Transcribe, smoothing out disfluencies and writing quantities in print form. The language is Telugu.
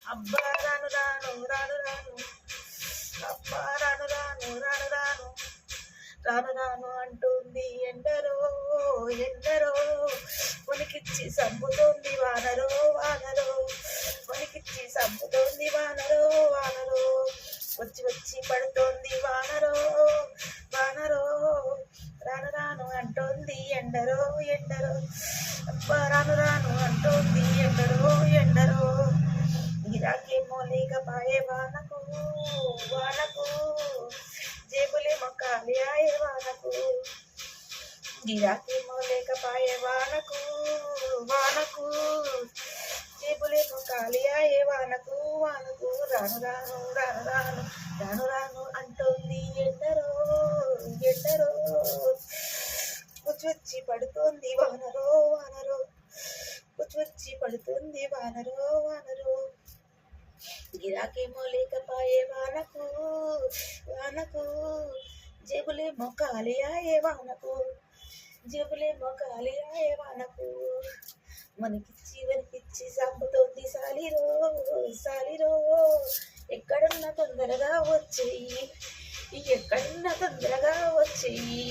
అబ్బా రాను రాను రాను రాను, అబ్బా రాను రాను రాను రాను, రాను రాను అంటుంది ఎందరో ఎందరో, ఉనికిచ్చి సంపుతోంది వానరో వానరో, ఉనికిచ్చి సంపుతోంది వానరో వానరో, వచ్చి వచ్చి పడుతోంది వానరో వానరో, రాను రాను అంటోంది ఎండరో ఎండరో, అబ్బా రాను రాను అంటోంది ఎండరో ఎండరో, గిరాకేమో లేకపాయే వానకు వానకు, జేబులేమో ఖాళీ ఆయే వానకు, గిరాకేమో లేకపాయే వానకు వానకు, జేబులేమో ఖాళీ ఆయే వానకు వానకు, రాను రాను రాను రాను రాను రాను అంటోంది ఎండరో ఎండరో, వచ్చి పడుతోంది వానరో వానరో, వచ్చి పడుతుంది వానరో వానరో, గిరాకేమో లేకపాయే వానకు వానకు, జేబులేమో ఖాళీ ఆయే వానకు, జేబులేమో ఖాళీ ఆయే వానకు, వనికిచ్చి సంపుతోంది సాలిరో సాలిరో, ఎక్కడున్నా తొందరగా వచ్చేయి, ఎక్కడున్నా తొందరగా వచ్చేయి.